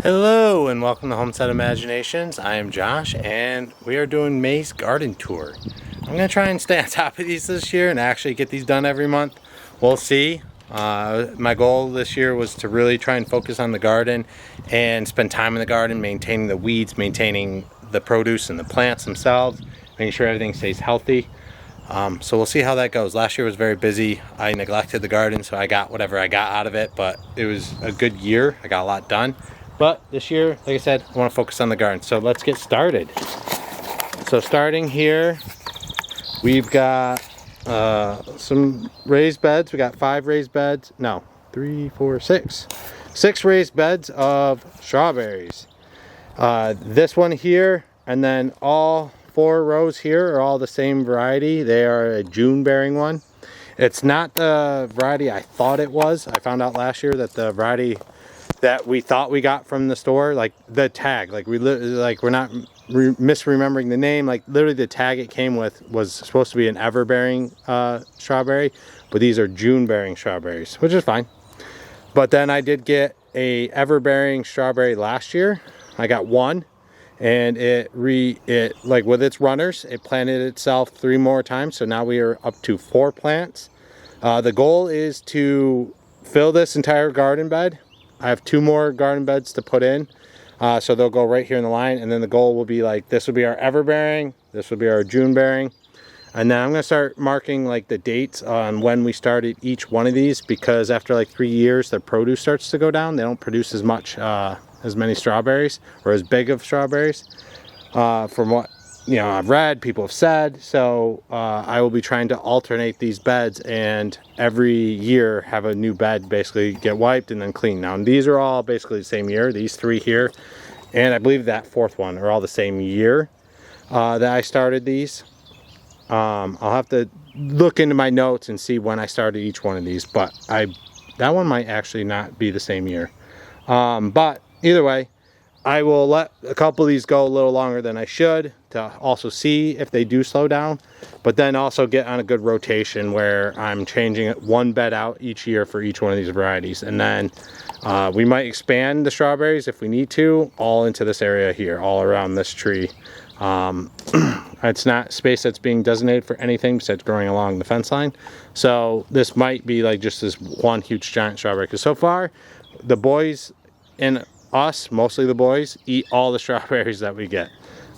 Hello and welcome to Homestead Imaginations. I am Josh and we are doing May's garden tour. I'm going to try and stay on top of these this year and actually get these done every month. We'll see. My goal this year was to really try and focus on the garden and spend time in the garden, maintaining the weeds, maintaining the produce and the plants themselves, making sure everything stays healthy. So we'll see how that goes. Last year was very busy. I neglected the garden, so I got whatever I got out of it, but it was a good year. I got a lot done. But this year, like I said, I want to focus on the garden. So let's get started. So starting here, we've got some raised beds. We got 5 raised beds. No, 3, 4, 6. 6 raised beds of strawberries. This one here, and then all 4 rows here are all the same variety. They are a June bearing one. It's not the variety I thought it was. I found out last year that the variety that we thought we got from the store, like the tag, like we're not misremembering the name, like literally the tag it came with was supposed to be an ever-bearing strawberry, but these are June-bearing strawberries, which is fine. But then I did get a ever-bearing strawberry last year. I got one, and it like with its runners, it planted itself 3 more times, so now we are up to 4 plants. The goal is to fill this entire garden bed. I have 2 more garden beds to put in, so they'll go right here in the line, and then the goal will be like, this will be our ever-bearing, this will be our June-bearing, and then I'm going to start marking like the dates on when we started each one of these, because after like 3 years their produce starts to go down. They don't produce as much, as many strawberries, or as big of strawberries, from what I've read, people have said. So I will be trying to alternate these beds, and every year have a new bed basically get wiped and then cleaned. Now these are all basically the same year, these 3 here, and I believe that 4th one are all the same year that I started these. I'll have to look into my notes and see when I started each one of these, but that one might actually not be the same year. But either way, I will let a couple of these go a little longer than I should to also see if they do slow down, but then also get on a good rotation where I'm changing 1 bed out each year for each one of these varieties. And then we might expand the strawberries if we need to, all into this area here, all around this tree. It's not space that's being designated for anything besides growing along the fence line. So this might be like just this one huge giant strawberry, because so far the boys and us, mostly the boys, eat all the strawberries that we get.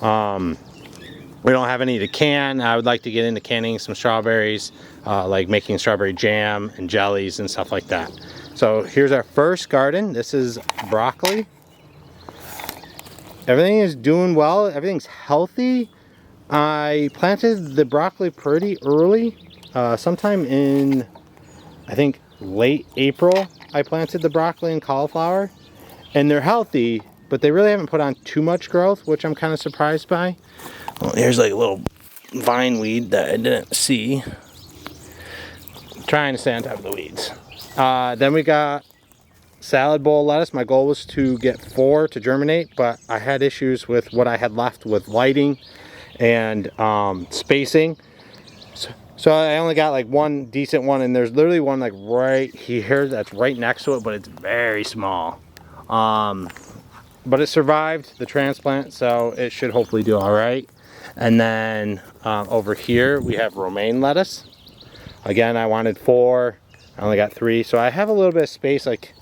We don't have any to can. I would like to get into canning some strawberries, like making strawberry jam and jellies and stuff like that. So here's our first garden. This is broccoli. Everything is doing well. Everything's healthy. I planted the broccoli pretty early, sometime in, I think, late April. I planted the broccoli and cauliflower. And they're healthy, but they really haven't put on too much growth, which I'm kind of surprised by. Well, here's like a little vine weed that I didn't see. I'm trying to stay on top of the weeds. Then we got salad bowl lettuce. My goal was to get 4 to germinate, but I had issues with what I had left with lighting and spacing. So I only got like 1 decent one, and there's literally one like right here that's right next to it, but it's very small. But it survived the transplant, so it should hopefully do all right. And then over here we have romaine lettuce. Again, I wanted 4, I only got 3, so I have a little bit of space. Like,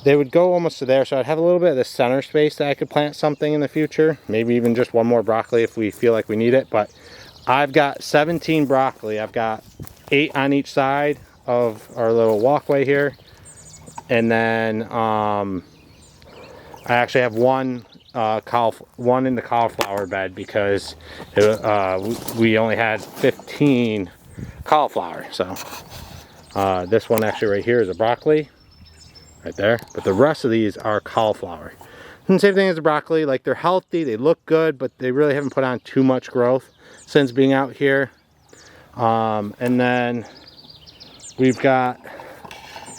they would go almost to there, so I'd have a little bit of the center space that I could plant something in the future, maybe even just 1 more broccoli if we feel like we need it. But I've got 17 broccoli. I've got 8 on each side of our little walkway here, and then I actually have one in the cauliflower bed, because we only had 15 cauliflower. So this one actually right here is a broccoli, right there. But the rest of these are cauliflower. And same thing as the broccoli. Like, they're healthy, they look good, but they really haven't put on too much growth since being out here. And then we've got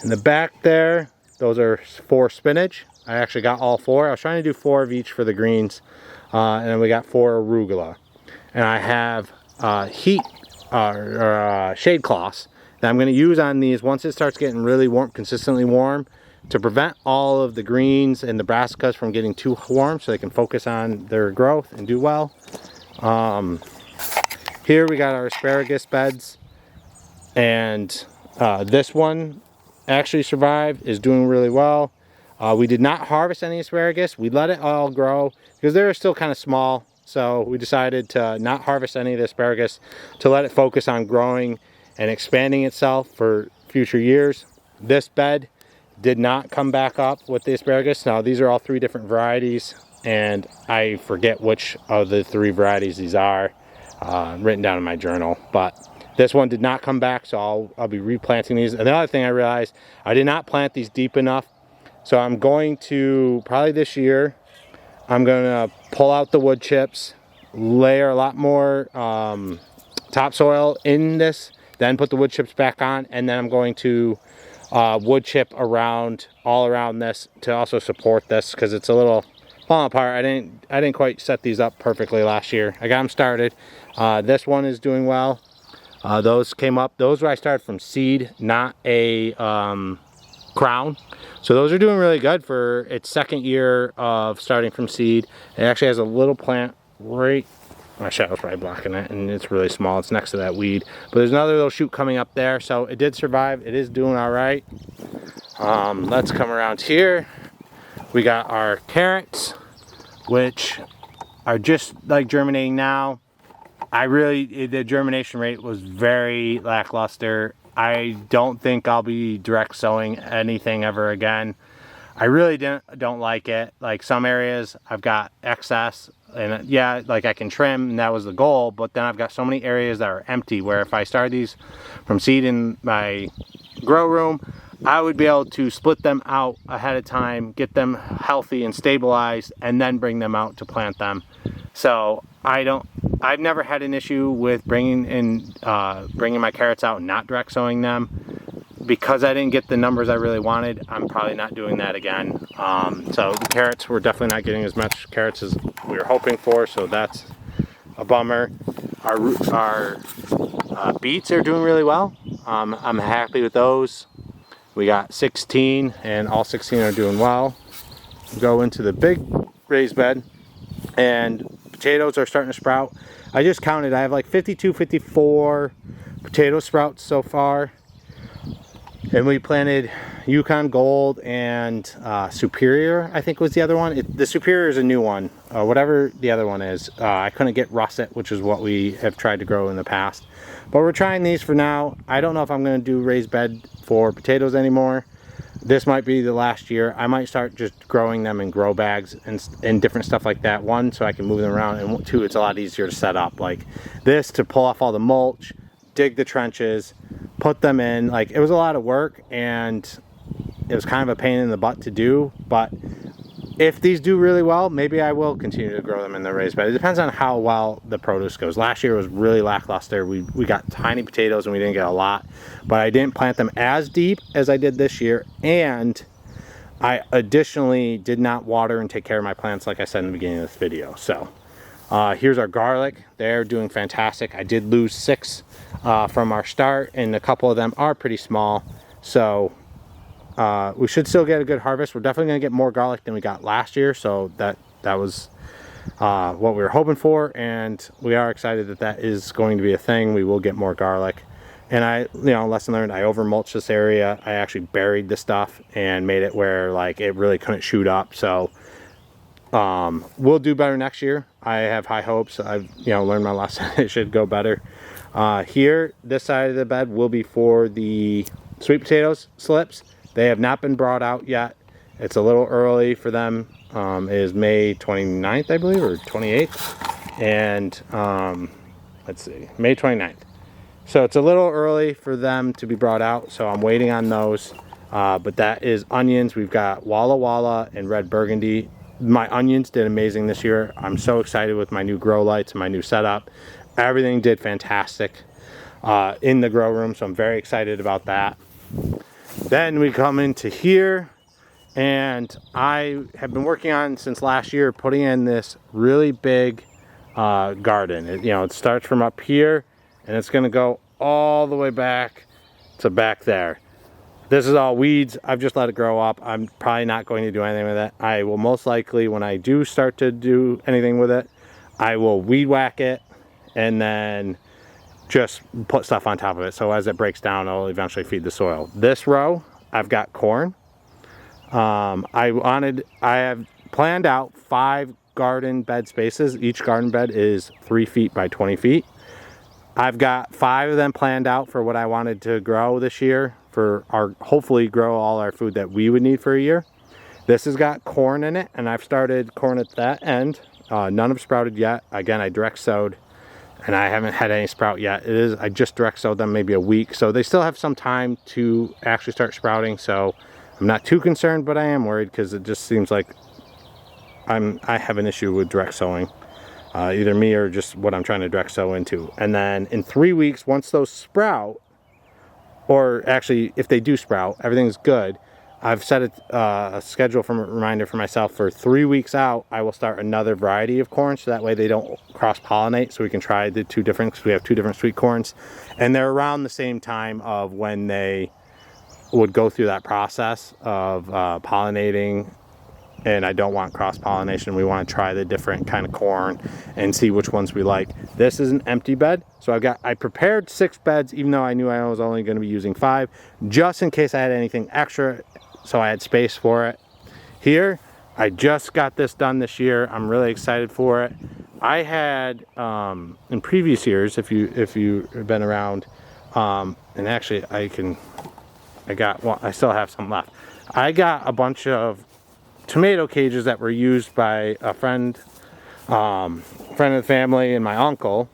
in the back there, those are 4 spinach. I actually got all 4. I was trying to do 4 of each for the greens. And then we got 4 arugula. And I have shade cloths that I'm going to use on these once it starts getting really warm, consistently warm. to prevent all of the greens and the brassicas from getting too warm so they can focus on their growth and do well. Here we got our asparagus beds, and this one actually survived, is doing really well. We did not harvest any asparagus. We let it all grow because they're still kind of small. So we decided to not harvest any of the asparagus, to let it focus on growing and expanding itself for future years. This bed did not come back up with the asparagus. Now these are all 3 different varieties, and I forget which of the 3 varieties these are, written down in my journal. But this one did not come back, so I'll be replanting these. And the other thing I realized, I did not plant these deep enough. So I'm going to, probably this year, I'm going to pull out the wood chips, layer a lot more topsoil in this, then put the wood chips back on, and then I'm going to wood chip around, all around this, to also support this, because it's a little falling apart. I didn't quite set these up perfectly last year. I got them started. This one is doing well. Those came up. Those were I started from seed, not a crown. So those are doing really good for its 2nd year of starting from seed. It actually has a little plant right, my shadow's probably blocking it, and it's really small. It's next to that weed. But there's another little shoot coming up there. So it did survive. It is doing all right. Let's come around here. We got our carrots, which are just like germinating now. The germination rate was very lackluster. I don't think I'll be direct sowing anything ever again. I really don't like it. Like, some areas I've got excess, and yeah, like I can trim, and that was the goal, but then I've got so many areas that are empty, where if I started these from seed in my grow room, I would be able to split them out ahead of time, get them healthy and stabilized, and then bring them out to plant them. So I've never had an issue with bringing my carrots out and not direct sowing them. Because I didn't get the numbers I really wanted, I'm probably not doing that again. So the carrots, we're definitely not getting as much carrots as we were hoping for, so that's a bummer. Our beets are doing really well. I'm happy with those. We got 16, and all 16 are doing well. Go into the big raised bed, and potatoes are starting to sprout. I just counted, I have like 52, 54 potato sprouts so far. And we planted Yukon Gold and Superior, I think was the other one. The Superior is a new one, whatever the other one is. I couldn't get Russet, which is what we have tried to grow in the past. But we're trying these for now. I don't know if I'm going to do raised bed for potatoes anymore. This might be the last year. I might start just growing them in grow bags and different stuff like that. 1, so I can move them around, and 2, it's a lot easier to set up. Like this, to pull off all the mulch, dig the trenches, put them in. Like, it was a lot of work, and it was kind of a pain in the butt to do. But if these do really well, maybe I will continue to grow them in the raised bed. It depends on how well the produce goes. Last year was really lackluster. We got tiny potatoes and we didn't get a lot, but I didn't plant them as deep as I did this year, and I additionally did not water and take care of my plants like I said in the beginning of this video. So here's our garlic. They're doing fantastic. I did lose 6 from our start, and a couple of them are pretty small, so we should still get a good harvest. We're definitely going to get more garlic than we got last year, so that was what we were hoping for, and we are excited that that is going to be a thing. We will get more garlic. And lesson learned, I over mulched this area. I actually buried the stuff and made it where like it really couldn't shoot up. So we'll do better next year. I have high hopes. I've learned my lesson. It should go better. Here, this side of the bed will be for the sweet potatoes slips. They have not been brought out yet. It's a little early for them. It is May 29th, I believe, or 28th. And let's see, May 29th. So it's a little early for them to be brought out, so I'm waiting on those. But that is onions. We've got Walla Walla and Red Burgundy. My onions did amazing this year. I'm so excited with my new grow lights and my new setup. Everything did fantastic in the grow room, so I'm very excited about that. Then we come into here, and I have been working on since last year putting in this really big garden. It starts from up here, and it's going to go all the way back to back there. this is all weeds. I've just let it grow up. I'm probably not going to do anything with it. I will most likely, when I do start to do anything with it, I will weed whack it and then just put stuff on top of it. So as it breaks down, it'll eventually feed the soil. This row, I've got corn. I have planned out 5 garden bed spaces. Each garden bed is 3 feet by 20 feet. I've got 5 of them planned out for what I wanted to grow this year, for our, hopefully grow all our food that we would need for a year. This has got corn in it, and I've started corn at that end. None have sprouted yet. Again, I direct sowed, and I haven't had any sprout yet. I just direct sowed them maybe a week, so they still have some time to actually start sprouting. So I'm not too concerned, but I am worried because it just seems like I have an issue with direct sowing. Either me or just what I'm trying to direct sow into. And then in 3 weeks, once those sprout, or actually if they do sprout, everything's good. I've set a schedule from a reminder for myself for 3 weeks out. I will start another variety of corn, so that way they don't cross-pollinate, so we can try the 2 different, because we have 2 different sweet corns. And they're around the same time of when they would go through that process of pollinating. And I don't want cross-pollination. We want to try the different kind of corn and see which ones we like. This is an empty bed, so I prepared 6 beds, even though I knew I was only going to be using 5, just in case I had anything extra, so I had space for it. Here, I just got this done this year. I'm really excited for it. I had in previous years, if you've been around, and actually I got one. I still have some left. I got a bunch of tomato cages that were used by a friend of the family and my uncle.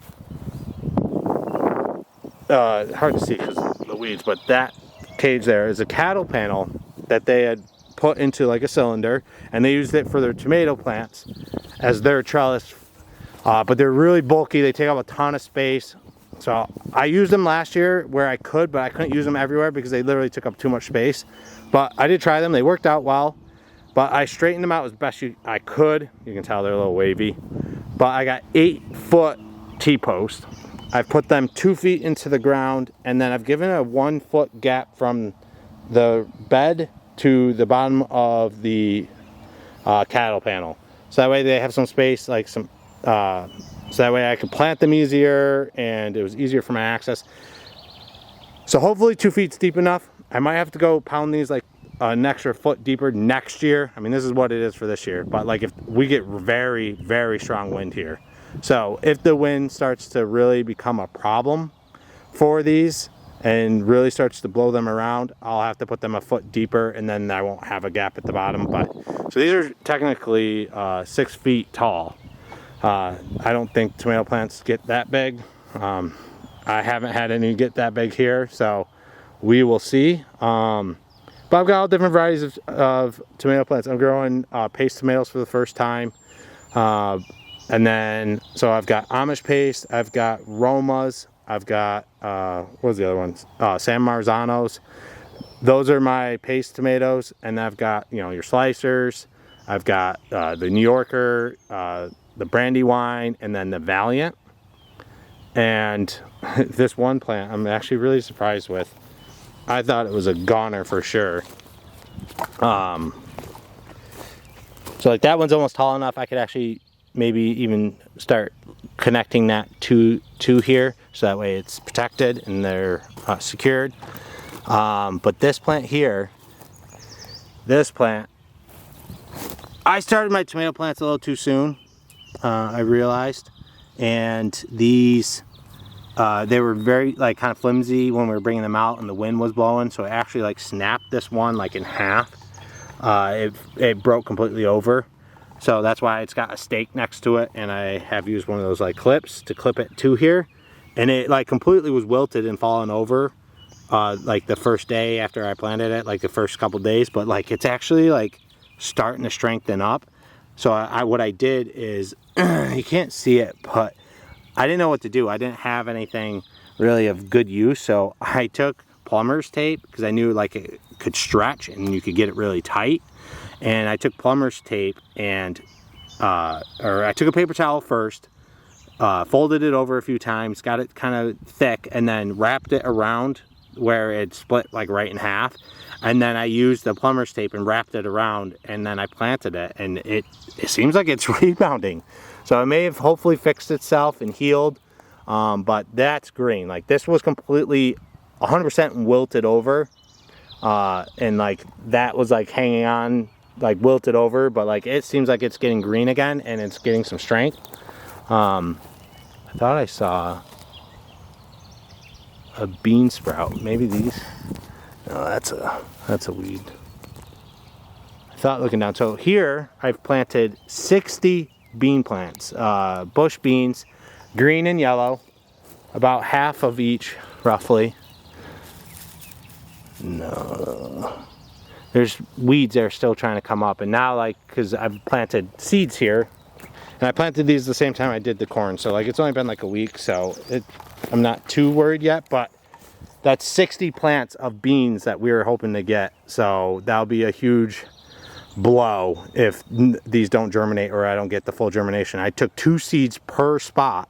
Hard to see because of the weeds, but that cage there is a cattle panel that they had put into like a cylinder, and they used it for their tomato plants as their trellis. But they're really bulky. They take up a ton of space. So I used them last year where I could, but I couldn't use them everywhere because they literally took up too much space. But I did try them. They worked out well. But I straightened them out as best I could. You can tell they're a little wavy. But I got 8-foot T-posts. I've put them 2 feet into the ground, and then I've given a 1-foot gap from the bed to the bottom of the cattle panel. So that way they have some space, like some, so that way I could plant them easier, and it was easier for my access. So hopefully 2 feet's deep enough. I might have to go pound these like an extra foot deeper next year. I mean, this is what it is for this year, but like if we get very, very strong wind here. So if the wind starts to really become a problem for these and really starts to blow them around, I'll have to put them a foot deeper, and then I won't have a gap at the bottom. But so these are technically 6 feet tall. I don't think tomato plants get that big. I haven't had any get that big here, so we will see. But I've got all different varieties of tomato plants. I'm growing paste tomatoes for the first time. And then, so I've got Amish paste, I've got Romas, I've got, what was the other ones? San Marzanos. Those are my paste tomatoes. And I've got, you know, your slicers. I've got the New Yorker, the Brandywine, and then the Valiant. And this one plant I'm actually really surprised with. I thought it was a goner for sure. So like that one's almost tall enough I could actually maybe even start connecting that to here, so that way it's protected and they're secured. But this plant here, I started my tomato plants a little too soon, I realized, and these they were very like kind of flimsy when we were bringing them out and the wind was blowing, so it actually like snapped this one like in half. It broke completely over, so that's why it's got a stake next to it, and I have used one of those like clips to clip it to here, and it like completely was wilted and fallen over like the first day after I planted it, like the first couple days, but like it's actually like starting to strengthen up. So what I did is you can't see it, but I didn't know what to do. I didn't have anything really of good use, so I took plumber's tape because I knew like it could stretch and you could get it really tight. And I took plumber's tape and, or I took a paper towel first, folded it over a few times, got it kind of thick, and then wrapped it around where it split like right in half, and then I used the plumber's tape and wrapped it around, and then I planted it, and it seems like it's rebounding. So it may have hopefully fixed itself and healed, but that's green. Like this was completely 100% wilted over, and like that was like hanging on, like wilted over, but like it seems like it's getting green again and it's getting some strength. I thought I saw a bean sprout. Maybe these. No, that's a weed. I thought looking down. So here I've planted 60 bean plants, bush beans, green and yellow, about half of each roughly. No, there's weeds that are still trying to come up, and now like because I've planted seeds here, and I planted these the same time I did the corn, so like it's only been like a week, so I'm not too worried yet. But that's 60 plants of beans that we were hoping to get, so that'll be a huge blow if these don't germinate or I don't get the full germination. I took 2 seeds per spot,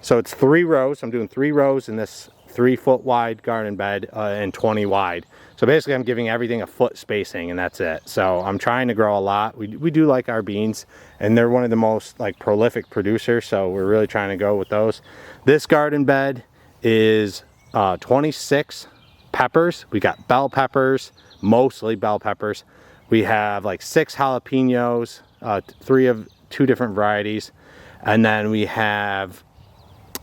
so it's 3 rows. I'm doing 3 rows in this 3-foot wide garden bed and 20 wide. So basically I'm giving everything a foot spacing, and that's it. So I'm trying to grow a lot. We do like our beans, and they're one of the most like prolific producers, so we're really trying to go with those. This garden bed is 26 peppers. We got bell peppers, mostly bell peppers. We have like 6 jalapenos, 3 of 2 different varieties, and then we have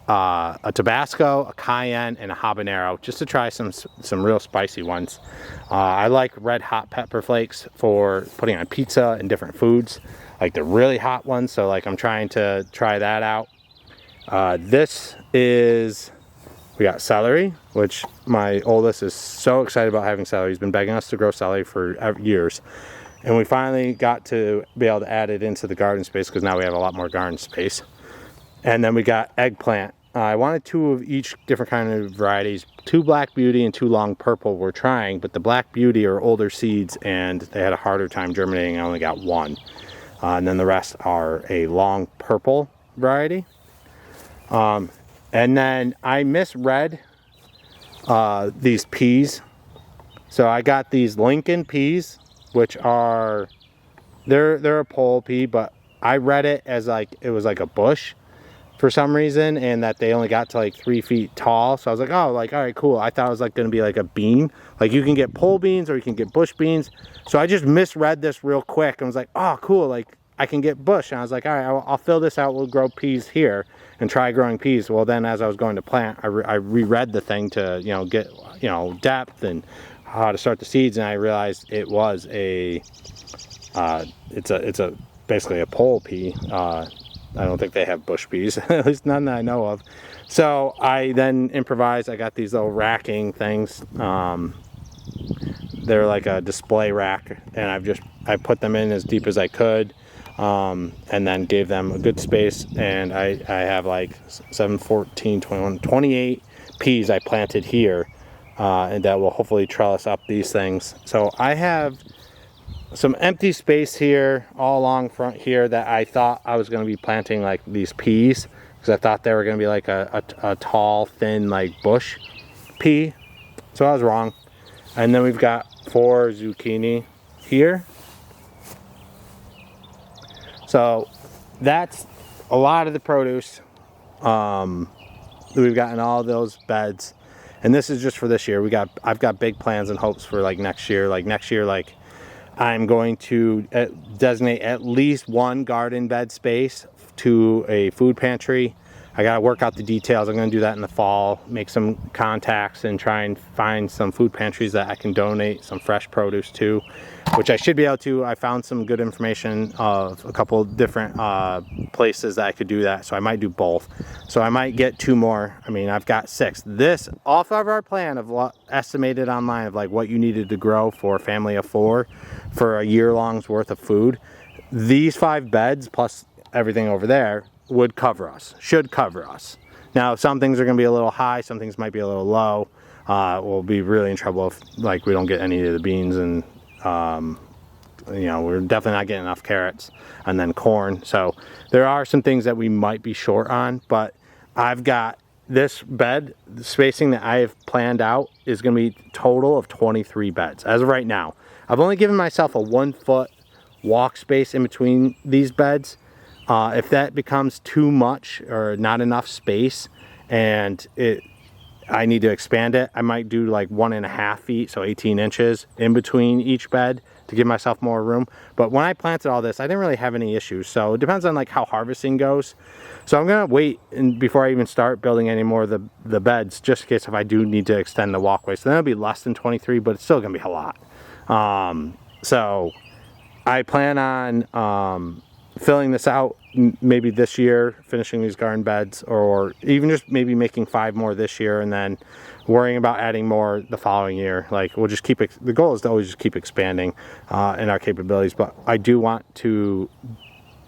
a Tabasco, a cayenne, and a habanero, just to try some real spicy ones. I like red hot pepper flakes for putting on pizza and different foods, like the really hot ones. So like I'm trying to try that out. We got celery, which my oldest is so excited about having celery. He's been begging us to grow celery for years. And we finally got to be able to add it into the garden space because now we have a lot more garden space. And then we got eggplant. I wanted 2 of each different kind of varieties. 2 Black Beauty and 2 Long Purple we're trying, but the Black Beauty are older seeds and they had a harder time germinating. I only got 1. And then the rest are a Long Purple variety. And then I misread these peas. So I got these Lincoln peas, which are, they're a pole pea, but I read it as like, it was like a bush for some reason, and that they only got to like 3 feet tall. So I was like, oh, like, all right, cool. I thought it was like gonna be like a bean. Like you can get pole beans or you can get bush beans. So I just misread this real quick and was like, oh, cool. Like I can get bush. And I was like, all right, I'll fill this out. We'll grow peas here and try growing peas. Well, then as I was going to plant, I reread the thing to, you know, get, you know, depth and how to start the seeds. And I realized it was it's basically a pole pea. I don't think they have bush peas, at least none that I know of. So I then improvised. I got these little racking things. They're like a display rack, and I put them in as deep as I could, and then gave them a good space. And I have like 7, 14, 21, 28 peas I planted here, and that will hopefully trellis up these things. So I have some empty space here all along front here that I thought I was going to be planting like these peas, because I thought they were going to be like a tall, thin, like bush pea. So I was wrong. And then we've got 4 zucchini here. So that's a lot of the produce. We've gotten all those beds, and this is just for this year. I've got big plans and hopes for like next year. Like next year, like I'm going to designate at least 1 garden bed space to a food pantry. I gotta work out the details. I'm gonna do that in the fall, make some contacts and try and find some food pantries that I can donate some fresh produce to, which I should be able to. I found some good information of a couple different places that I could do that, so I might do both. So I might get 2 more. I mean, I've got 6. This, off of our plan of what estimated online of like what you needed to grow for a family of 4 for a year-long's worth of food, these 5 beds plus everything over there would cover us, should cover us. Now, some things are going to be a little high, some things might be a little low. We'll be really in trouble if like we don't get any of the beans, and you know, we're definitely not getting enough carrots, and then corn. So there are some things that we might be short on, but I've got this bed, the spacing that I have planned out is going to be a total of 23 beds as of right now. I've only given myself a 1 foot walk space in between these beds. If that becomes too much or not enough space and I need to expand it, I might do like 1.5 feet, so 18 inches in between each bed to give myself more room. But when I planted all this, I didn't really have any issues. So it depends on like how harvesting goes. So I'm gonna wait before I even start building any more of the beds, just in case if I do need to extend the walkway. So then it'll be less than 23, but it's still gonna be a lot. So I plan on filling this out maybe this year, finishing these garden beds, or even just maybe making 5 more this year and then worrying about adding more the following year. Like we'll just keep the goal is to always just keep expanding in our capabilities, but I do want to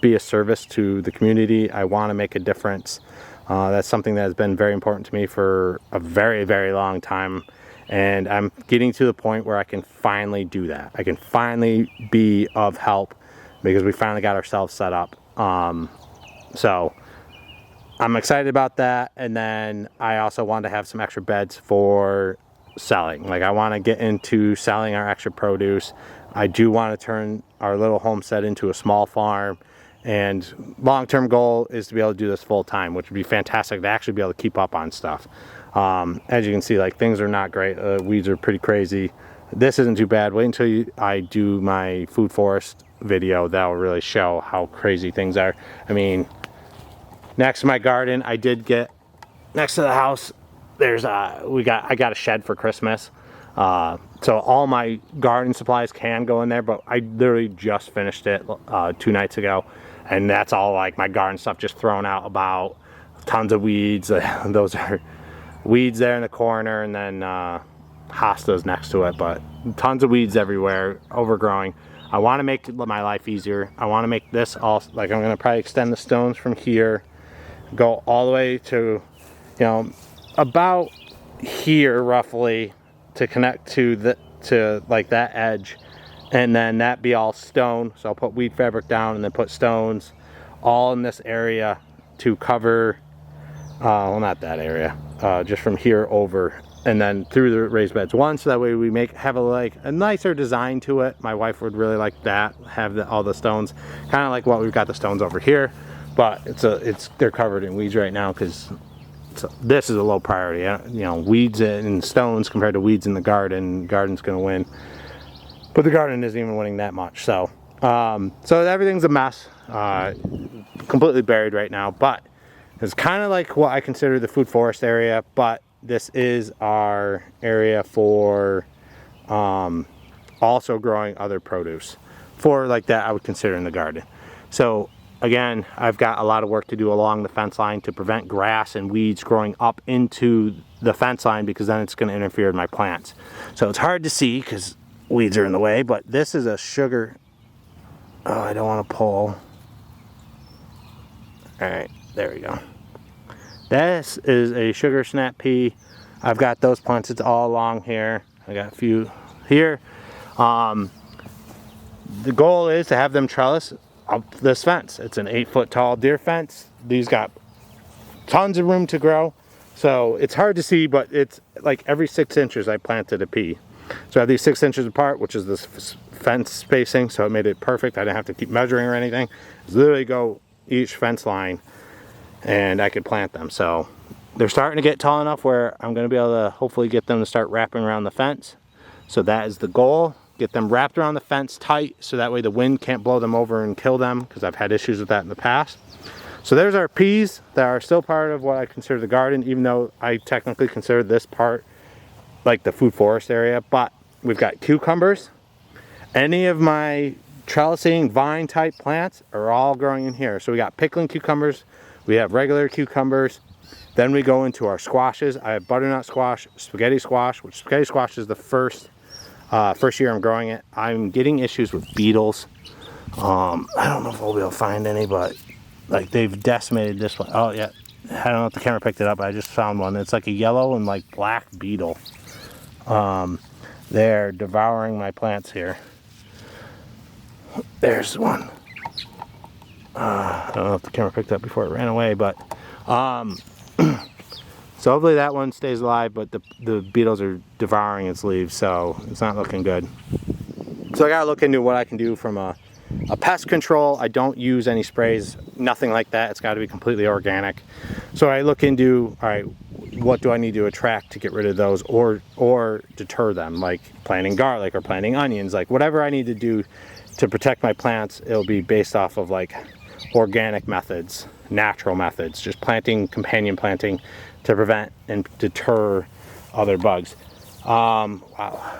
be a service to the community. I want to make a difference. That's something that has been very important to me for a very, very long time. And I'm getting to the point where I can finally do that. I can finally be of help because we finally got ourselves set up. So I'm excited about that. And then I also want to have some extra beds for selling. Like I want to get into selling our extra produce. I do want to turn our little homestead into a small farm. And long-term goal is to be able to do this full time, which would be fantastic to actually be able to keep up on stuff. As you can see, like things are not great. Weeds are pretty crazy. This isn't too bad. Wait until I do my food forest video. That will really show how crazy things are. I mean, next to my garden, I did get next to the house. There's I got a shed for Christmas. So all my garden supplies can go in there, but I literally just finished it 2 nights ago, and that's all like my garden stuff just thrown out about. Tons of weeds. Those are weeds there in the corner, and then hostas next to it, but tons of weeds everywhere, overgrowing. I want to make my life easier. I want to make this all, like I'm going to probably extend the stones from here, go all the way to, you know, about here roughly, to connect to like that edge, and then that be all stone. So I'll put weed fabric down and then put stones all in this area to cover, well, not that area, just from here over and then through the raised beds. One, so that way we have a nicer design to it. My wife would really like that, have all the stones, kind of like what we've got the stones over here, but they're covered in weeds right now because this is a low priority. You know, weeds and stones compared to weeds in the garden's gonna win, but the garden isn't even winning that much. So so everything's a mess, completely buried right now, but it's kind of like what I consider the food forest area, but this is our area for also growing other produce. For like that, I would consider in the garden. So again, I've got a lot of work to do along the fence line to prevent grass and weeds growing up into the fence line, because then it's going to interfere with my plants. So it's hard to see because weeds are in the way, but this is a sugar. Oh, I don't want to pull. All right, there we go. This is a sugar snap pea. I've got those planted all along here. I got a few here. The goal is to have them trellis up this fence. It's an 8-foot tall deer fence. These got tons of room to grow. So it's hard to see, but it's like every 6 inches I planted a pea. So I have these 6 inches apart, which is this fence spacing. So it made it perfect. I didn't have to keep measuring or anything. Just literally go each fence line and I could plant them. So they're starting to get tall enough where I'm going to be able to hopefully get them to start wrapping around the fence. So that is the goal. Get them wrapped around the fence tight so that way the wind can't blow them over and kill them, because I've had issues with that in the past. So there's our peas that are still part of what I consider the garden, even though I technically consider this part like the food forest area. But we've got cucumbers. Any of my trellising vine type plants are all growing in here. So we got pickling cucumbers, we have regular cucumbers, then we go into our squashes. I have butternut squash, spaghetti squash, which spaghetti squash is the first year I'm growing it. I'm getting issues with beetles. I don't know if we'll be able to find any, but like they've decimated this one. Oh yeah, I don't know if the camera picked it up, but I just found one. It's like a yellow and like black beetle. They're devouring my plants here. There's one. I don't know if the camera picked up before it ran away, but So hopefully that one stays alive, but the beetles are devouring its leaves, so it's not looking good. So I gotta look into what I can do from a pest control. I don't use any sprays, nothing like that. It's gotta be completely organic. So I look into, all right, what do I need to attract to get rid of those or deter them, like planting garlic or planting onions, like whatever I need to do to protect my plants. It'll be based off of like organic methods, natural methods, just planting, companion planting to prevent and deter other bugs. Wow.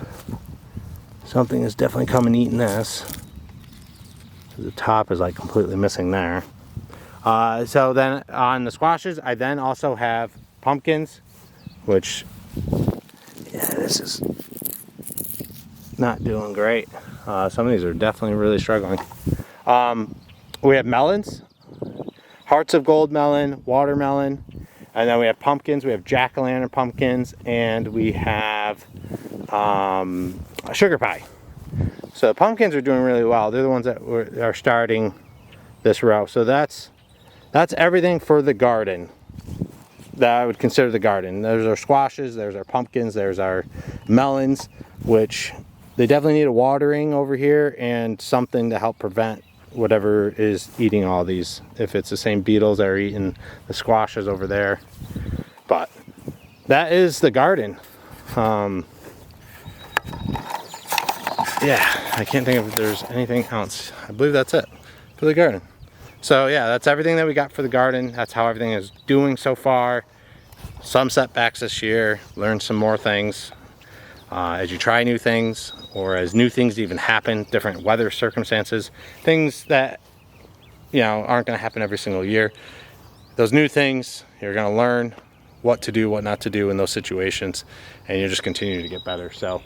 Something is definitely coming eating this. The top is like completely missing there. So then on the squashes, I then also have pumpkins, which, yeah, this is not doing great. Some of these are definitely really struggling. We have melons, hearts of gold melon, watermelon, and then we have pumpkins. We have jack-o'-lantern pumpkins, and we have a sugar pie. So the pumpkins are doing really well. They're the ones that are starting this row. So that's everything for the garden that I would consider the garden. There's our squashes, there's our pumpkins, there's our melons, which they definitely need a watering over here and something to help prevent whatever is eating all these. If it's the same beetles that are eating the squashes over there. But that is the garden. Yeah, I can't think if there's anything else. I believe that's it for the garden. So yeah, that's everything that we got for the garden. That's how everything is doing so far. Some setbacks this year, learn some more things. As you try new things, or as new things even happen, different weather circumstances, things that, you know, aren't gonna happen every single year. Those new things, you're gonna learn what to do, what not to do in those situations, and you just continue to get better. So,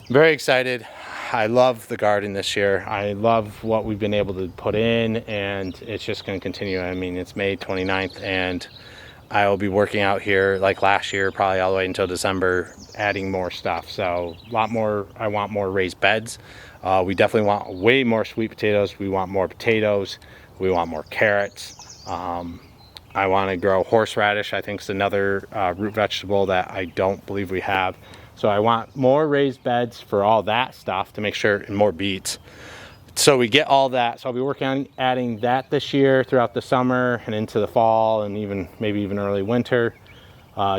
very excited. I love the garden this year. I love what we've been able to put in, and it's just going to continue. I mean, it's May 29th, and I will be working out here like last year, probably all the way until December, adding more stuff. So a lot more. I want more raised beds. We definitely want way more sweet potatoes. We want more potatoes. We want more carrots. I want to grow horseradish. I think it's another root vegetable that I don't believe we have. So I want more raised beds for all that stuff to make sure, and more beets. So we get all that. So I'll be working on adding that this year throughout the summer and into the fall, and even maybe even early winter.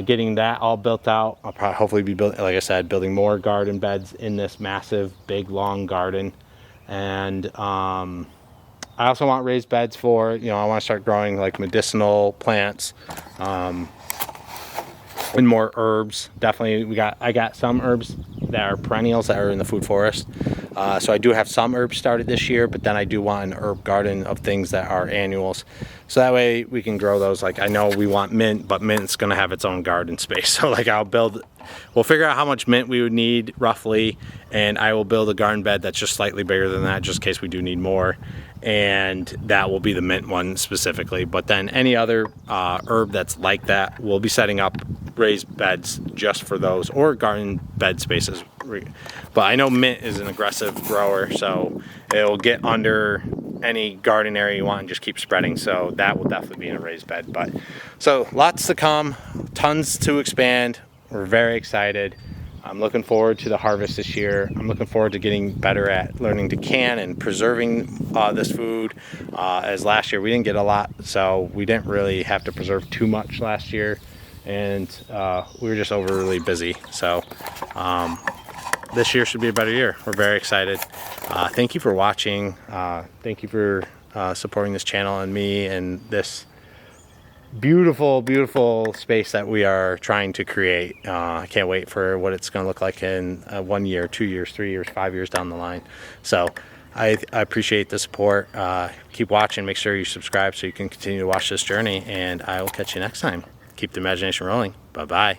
Getting that all built out. I'll probably hopefully be building, like I said, building more garden beds in this massive, big, long garden. And I also want raised beds for, you know, I want to start growing like medicinal plants. And more herbs. Definitely I got some herbs that are perennials that are in the food forest. So I do have some herbs started this year, but then I do want an herb garden of things that are annuals. So that way we can grow those. Like I know we want mint, but mint's gonna have its own garden space. So like we'll figure out how much mint we would need roughly, and I will build a garden bed that's just slightly bigger than that, just in case we do need more. And that will be the mint one specifically. But then any other herb that's like that, we'll be setting up raised beds just for those, or garden bed spaces. But I know mint is an aggressive grower, so it'll get under any garden area you want and just keep spreading. So that will definitely be in a raised bed. But so lots to come, tons to expand. We're very excited. I'm looking forward to the harvest this year. I'm looking forward to getting better at learning to can and preserving this food. As last year we didn't get a lot, so we didn't really have to preserve too much last year, and we were just overly busy. So this year should be a better year. We're very excited. Thank you for watching. Thank you for supporting this channel and me and this beautiful, beautiful space that we are trying to create. I can't wait for what it's going to look like in 1 year, 2 years, 3 years, 5 years down the line. So I appreciate the support. Keep watching. Make sure you subscribe so you can continue to watch this journey, and I will catch you next time. Keep the imagination rolling. Bye-bye.